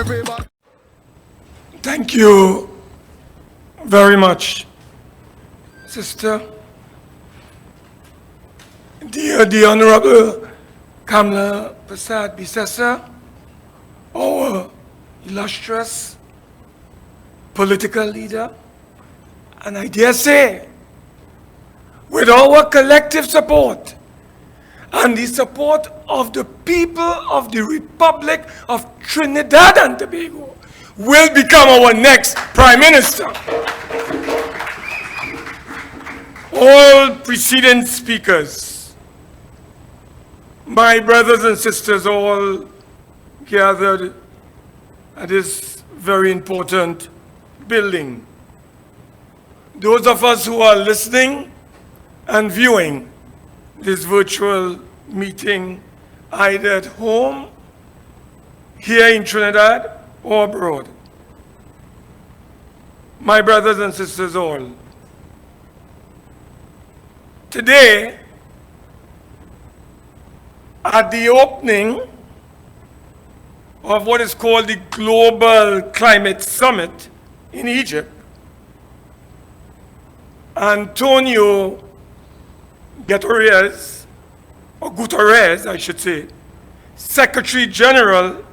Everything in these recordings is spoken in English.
Everybody. Thank you very much, Sister. The Honorable Kamla Prasad Bisesa, our illustrious political leader, and I dare say, with our collective support and the support of the people of the Republic of Trinidad and Tobago, will become our next Prime Minister. All preceding speakers, my brothers and sisters, all gathered at this very important building. Those of us who are listening and viewing this virtual meeting, either at home, here in Trinidad, or abroad. My brothers and sisters all, today, at the opening of what is called the Global Climate Summit in Egypt, Antonio Guterres, I should say, Secretary General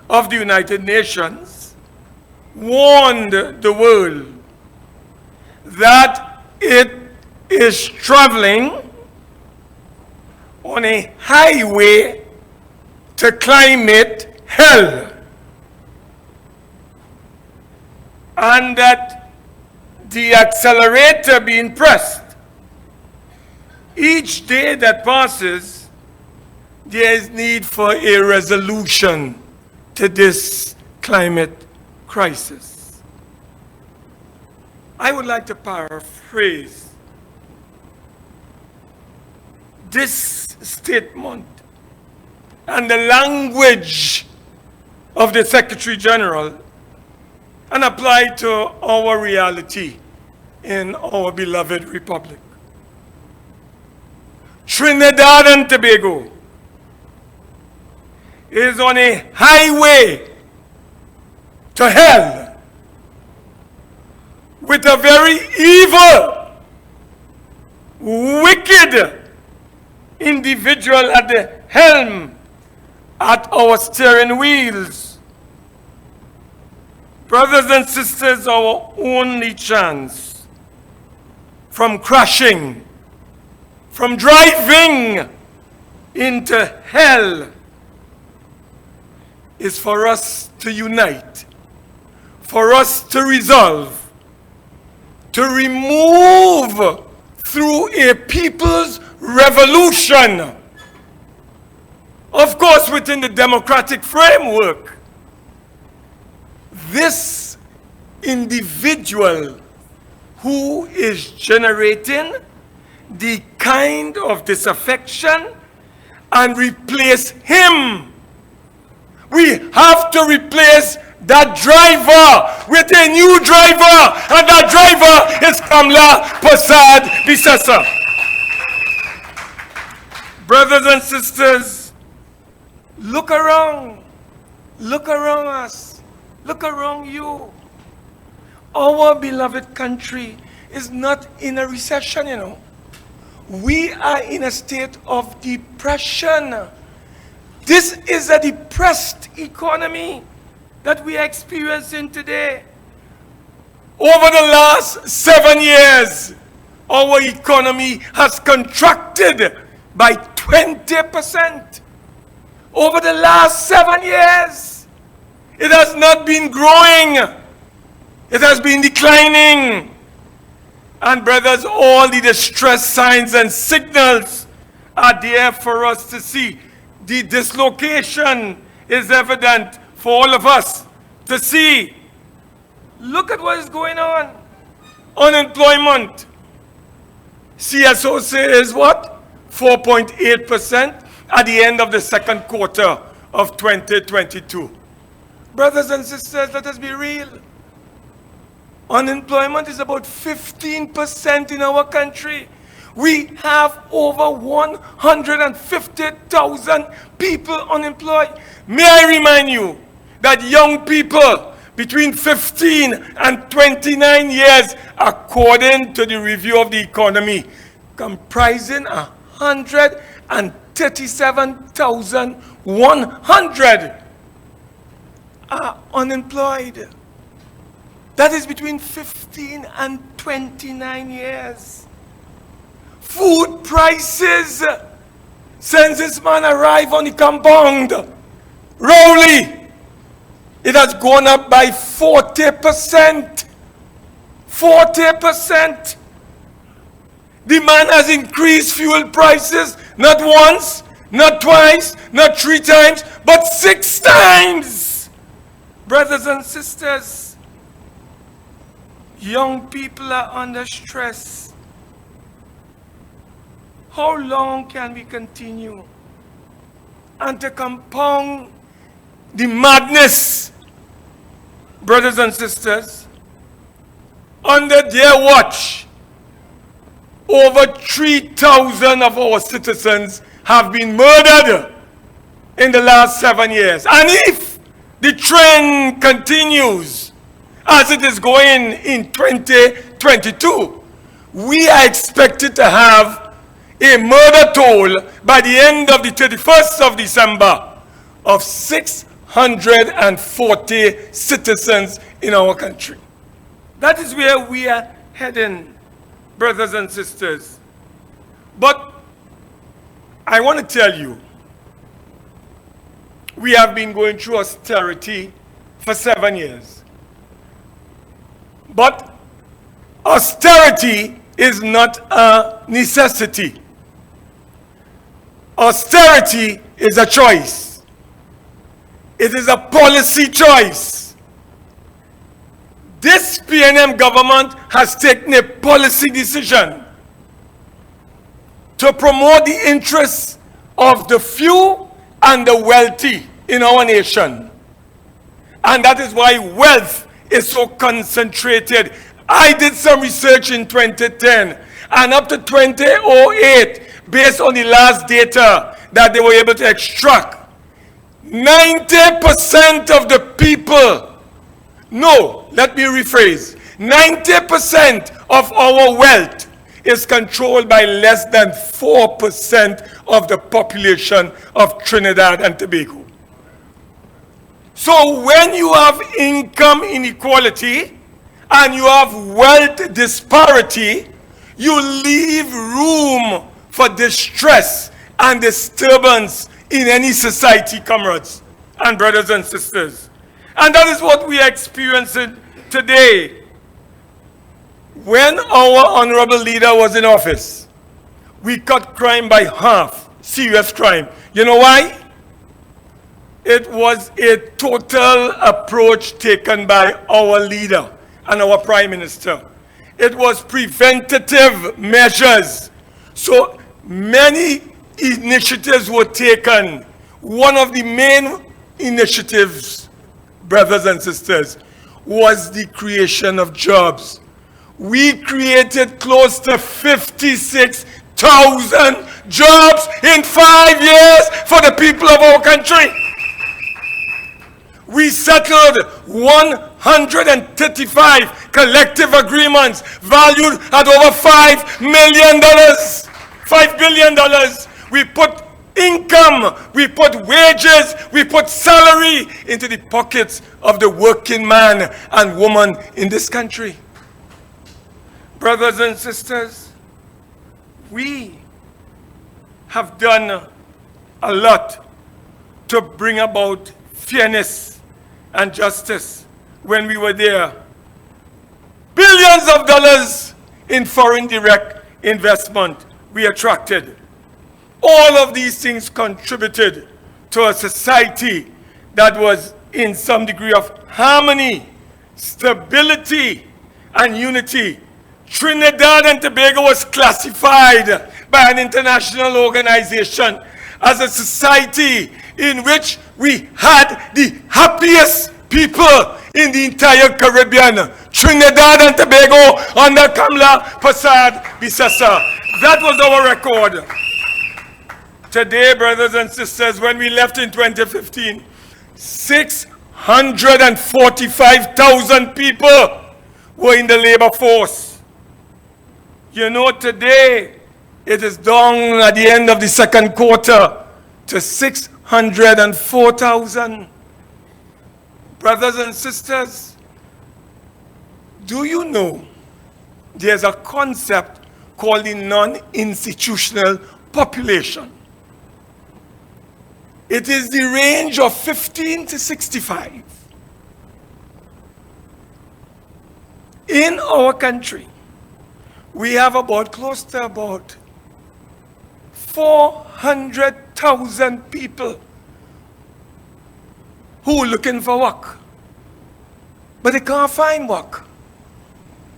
of the United Nations, warned the world that it is traveling on a highway to climate hell, and that the accelerator being pressed, each day that passes, there is need for a resolution to this climate crisis. I would like to paraphrase this statement and the language of the Secretary General and apply it to our reality in our beloved republic. Trinidad and Tobago is on a highway to hell with a very evil, wicked individual at the helm at our steering wheels. Brothers and sisters, our only chance from crashing, from driving into hell, is for us to unite, for us to resolve, to remove through a people's revolution, of course within the democratic framework, this individual who is generating the kind of disaffection, and replace him. We have to replace that driver with a new driver, and that driver is Kamla Prasad Bisesa. Brothers and sisters, look around us, look around you. Our beloved country is not in a recession, you know. We are in a state of depression. This is a depressed economy that we are experiencing today. Over the last 7 years, our economy has contracted by 20%. Over the last 7 years, it has not been growing. It has been declining. And brothers, all the distress signs and signals are there for us to see. The dislocation is evident for all of us to see. Look at what is going on. Unemployment. CSO says what? 4.8% at the end of the second quarter of 2022. Brothers and sisters, let us be real. Unemployment is about 15% in our country. We have over 150,000 people unemployed. May I remind you, that young people between 15 and 29 years, according to the review of the economy, comprising 137,100 are unemployed. That is between 15 and 29 years. Food prices, since this man arrived on the compound, Rowley, it has gone up by 40%. 40%. The man has increased fuel prices not once, not twice, not 3 times, but 6 times. Brothers and sisters, young people are under stress. How long can we continue? And to compound the madness, brothers and sisters, under their watch, over 3,000 of our citizens have been murdered in the last 7 years. And if the trend continues as it is going in 2022, we are expected to have a murder toll by the end of the 31st of December of 640 citizens in our country. That is where we are heading, brothers and sisters. But I want to tell you, we have been going through austerity for 7 years. But austerity is not a necessity. Austerity is a choice. It is a policy choice. This PNM government has taken a policy decision to promote the interests of the few and the wealthy in our nation. And that is why wealth is so concentrated. I did some research in 2010, and up to 2008, based on the last data that they were able to extract, 90% of the people, no, let me rephrase, 90% of our wealth is controlled by less than 4% of the population of Trinidad and Tobago. So when you have income inequality and you have wealth disparity, you leave room for distress and disturbance in any society, comrades and brothers and sisters. And that is what we are experiencing today. When our honorable leader was in office, we cut crime by half, serious crime. You know why? It was a total approach taken by our leader and our prime minister. It was preventative measures. So many initiatives were taken. One of the main initiatives, brothers and sisters, was the creation of jobs. We created close to 56,000 jobs in 5 years for the people of our country. We settled 135 collective agreements valued at over $5 million. $5 billion. We put income, we put wages, we put salary into the pockets of the working man and woman in this country. Brothers and sisters, we have done a lot to bring about fairness and justice when we were there. Billions of dollars in foreign direct investment we attracted. All of these things contributed to a society that was in some degree of harmony, stability, and unity. Trinidad and Tobago was classified by an international organization as a society in which we had the happiest people in the entire Caribbean. Trinidad and Tobago under Kamla Persad Bissessa. That was our record. Today, brothers and sisters, when we left in 2015, 600 145,000 people were in the labor force. You know, today it is down at the end of the second quarter to 604,000. Brothers and sisters, do you know there's a concept called the non-institutional population? It is the range of 15 to 65. In our country, we have close to about 400,000 people who are looking for work, but they can't find work.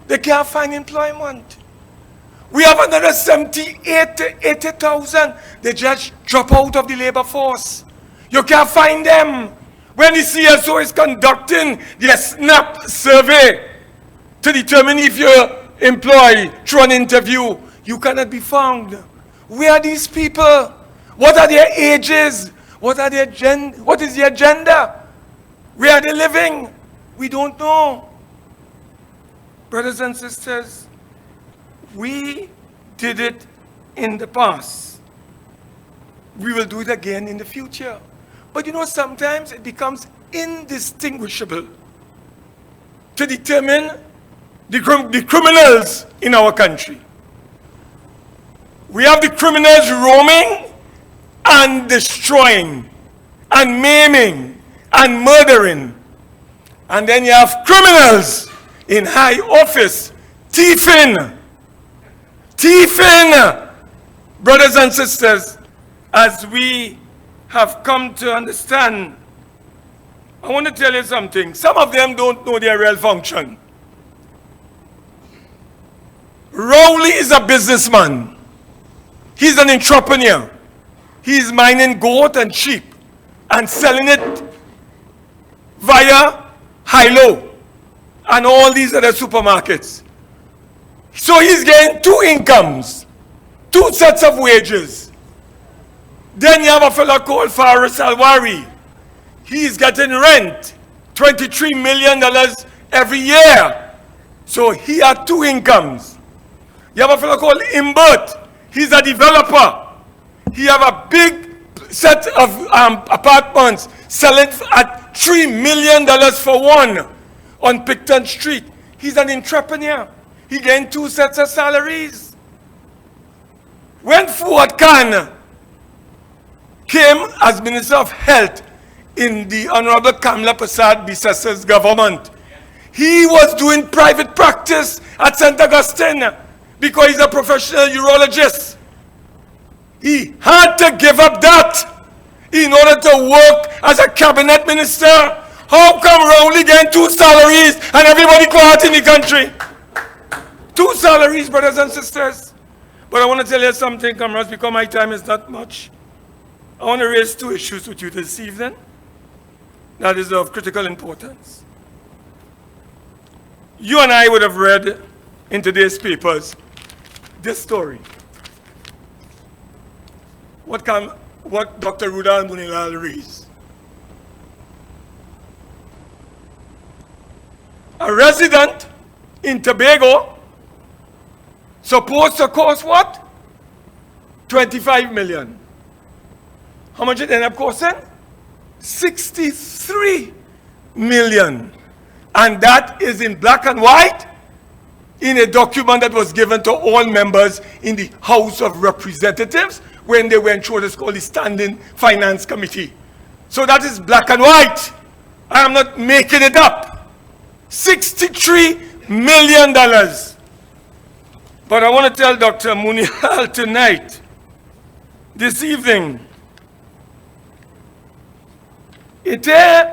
They can't find employment. We have another 78 to 80,000. They just drop out of the labor force. You can't find them. When the CSO is conducting their SNAP survey to determine if you're employed through an interview, you cannot be found. Where are these people? What are their ages? What is their gender? Where are they living? We don't know. Brothers and sisters, we did it in the past. We will do it again in the future. But you know, sometimes it becomes indistinguishable to determine the criminals in our country. We have the criminals roaming and destroying and maiming and murdering. And then you have criminals in high office thieving. Brothers and sisters, as we have come to understand, I want to tell you something. Some of them don't know their real function. Rowley is a businessman. He's an entrepreneur. He's mining goat and sheep and selling it via Hilo and all these other supermarkets. So he's getting two incomes, two sets of wages. Then you have a fellow called Faris Alwari. He's getting rent, $23 million every year. So he had two incomes. You have a fellow called Imbert. He's a developer. He have a big set of apartments selling at $3 million for one on Picton Street. He's an entrepreneur. He getting two sets of salaries. When Fuad Khan came as Minister of Health in the Honorable Kamla Prasad Bissasa's government, he was doing private practice at St. Augustine because he's a professional urologist. He had to give up that in order to work as a cabinet minister. How come we're only getting two salaries and everybody quiet in the country? Two salaries, brothers and sisters. But I want to tell you something, comrades, because my time is not much. I want to raise two issues with you this evening that is of critical importance. You and I would have read in today's papers this story. What Dr. Rudal Munilal reads. A resident in Tobago supposed to cost what? 25 million. How much it ended up costing? 63 million. And that is in black and white in a document that was given to all members in the House of Representatives when they went through what is called the Standing Finance Committee. So that is black and white. I am not making it up. $63 million. But I want to tell Dr. Munihal tonight, this evening, it is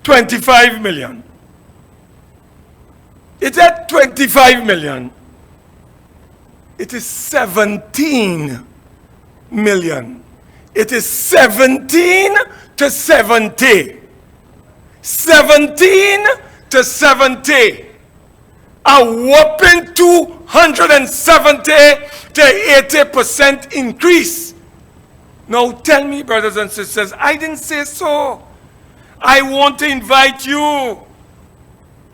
25 million. It's at 25 million. It is 17 million. It is 17 to 70. 17 to 70. A whopping 270 to 80% increase. Now tell me, brothers and sisters, I didn't say so. I want to invite you.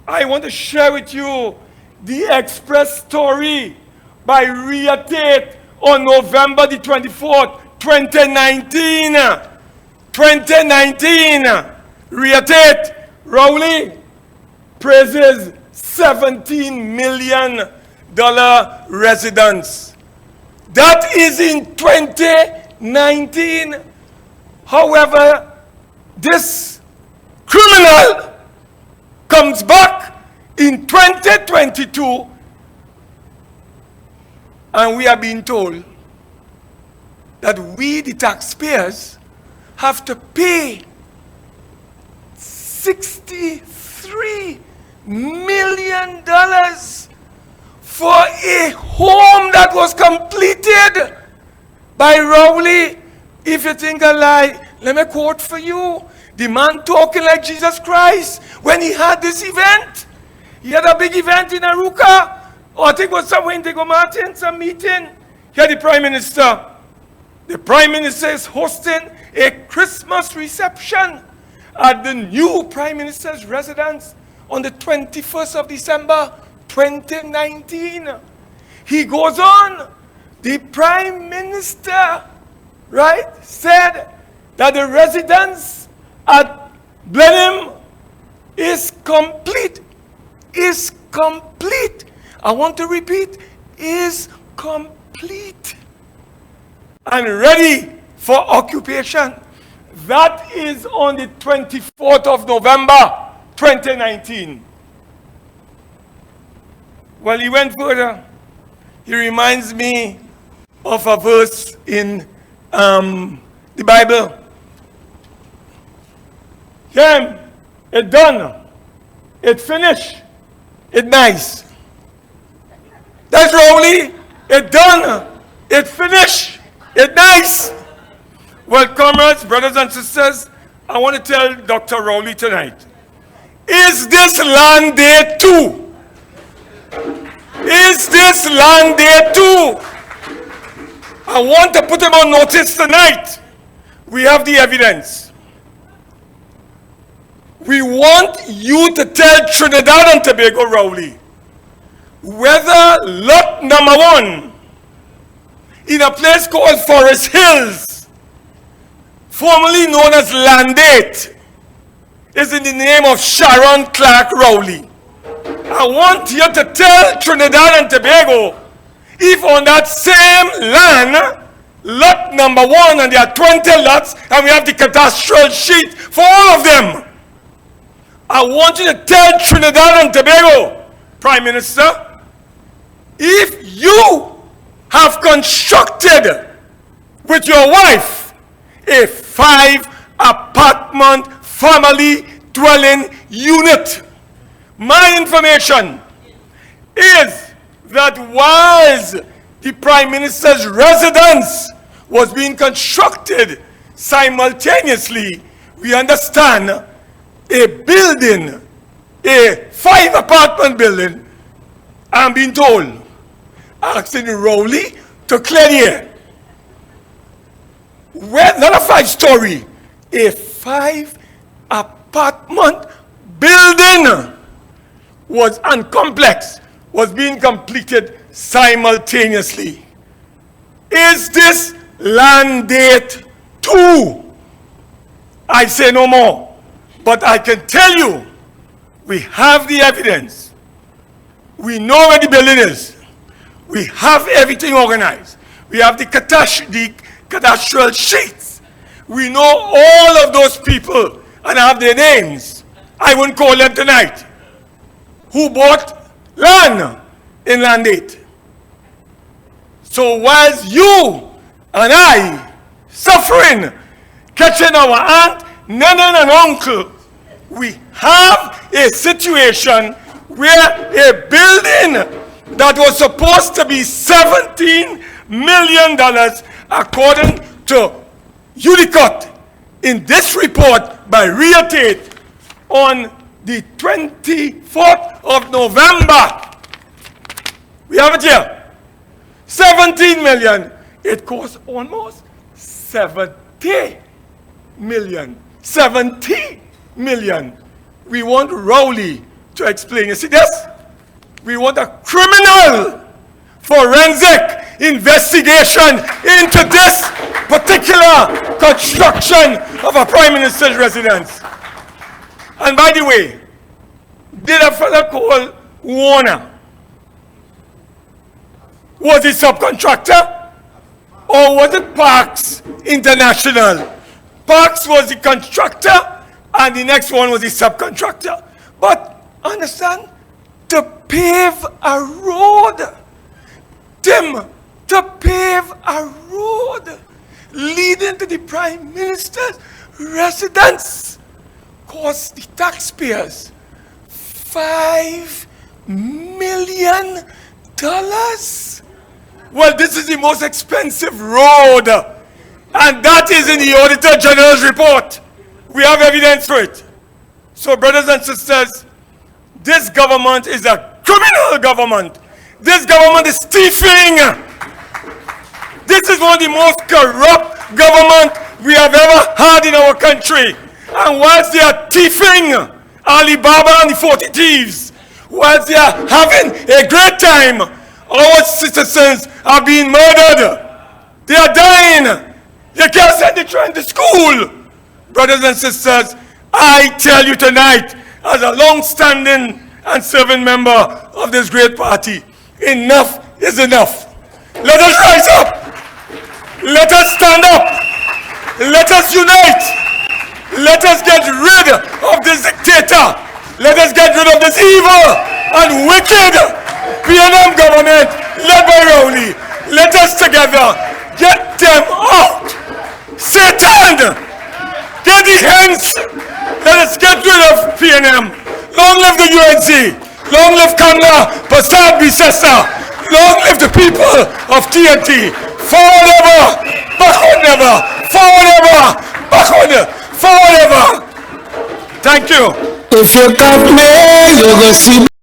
I want to share with you the Express story by Rhea Tate on November the 24th, 2019. 2019. Rhea Tate, Rowley, praises $17 million residence. That is in 2019. However, this criminal comes back in 2022, and we are being told that we, the taxpayers, have to pay $63 million for a home that was completed by Rowley. If you think I lie, let me quote for you. The man talking like Jesus Christ when he had this event. He had a big event in Aruka, or I think it was somewhere in Diego Martin, some meeting. He had the Prime Minister. The Prime Minister is hosting a Christmas reception at the new Prime Minister's residence on the 21st of December, 2019. He goes on, the Prime Minister, right, said that the residence at Blenheim is complete. Is complete. I want to repeat, is complete. And ready for occupation. That is on the 24th of November, 2019. Well, he went further. He reminds me of a verse in the Bible. Him, it done, it finished, it nice. That's Rowley, it done, it finished, it nice. Well, comrades, brothers and sisters, I want to tell Dr. Rowley tonight, is this land day 2? Is this land day 2? I want to put him on notice tonight. We have the evidence. We want you to tell Trinidad and Tobago, Rowley, whether lot number 1 in a place called Forest Hills, formerly known as LANDAT, is in the name of Sharon Clark Rowley. I want you to tell Trinidad and Tobago, if on that same land, lot number 1, and there are 20 lots, and we have the cadastral sheet for all of them, I want you to tell Trinidad and Tobago, Prime Minister, if you have constructed with your wife a 5-apartment family dwelling unit. My information is that whilst the Prime Minister's residence was being constructed simultaneously, we understand a building, a 5-apartment building, I'm being told, asking Rowley to clear the air. Well, not a 5-story, a 5-apartment building was and complex was being completed simultaneously. Is this LANDAT 2? I say no more. But I can tell you, we have the evidence. We know where the building is. We have everything organized. We have the cadastral sheets. We know all of those people and I have their names. I won't call them tonight. Who bought land in LANDAT. So whilst you and I suffering, catching our aunt, nana and uncle, we have a situation where a building that was supposed to be $17 million according to UNC in this report by Rhea Tate on the 24th of November. We have it here. 17 million. It costs almost 70 million. 70 million. We want Rowley to explain. You see this? We want a criminal forensic investigation into this particular construction of a prime minister's residence. And by the way, did a fellow called Warner, was he subcontractor? Or was it Parks International? Parks was the constructor, and the next one was the subcontractor. But understand, to pave a road, Tim, to pave a road leading to the Prime Minister's residence cost the taxpayers $5 million. Well, this is the most expensive road, and that is in the Auditor General's report. We have evidence for it. So, brothers and sisters, this government is a criminal government. This government is thieving. This is one of the most corrupt governments we have ever had in our country. And whilst they are thieving, Alibaba and the 40 thieves, whilst they are having a great time, our citizens are being murdered. They are dying. You can't send the children to school. Brothers and sisters, I tell you tonight, as a long-standing and serving member of this great party, enough is enough. Let us rise up. Let us stand up. Let us unite. Let us get rid of this dictator. Let us get rid of this evil and wicked PNM government led by Rowley. Let us together get them out. Satan, get the hands. Let us get rid of PNM. Long live the UNC. Long live Kamla Prasad Bisesa. Long live the people of TNT. Forward ever, backward never. Forward ever, backward, forward ever. Thank you. If you got me, you go see.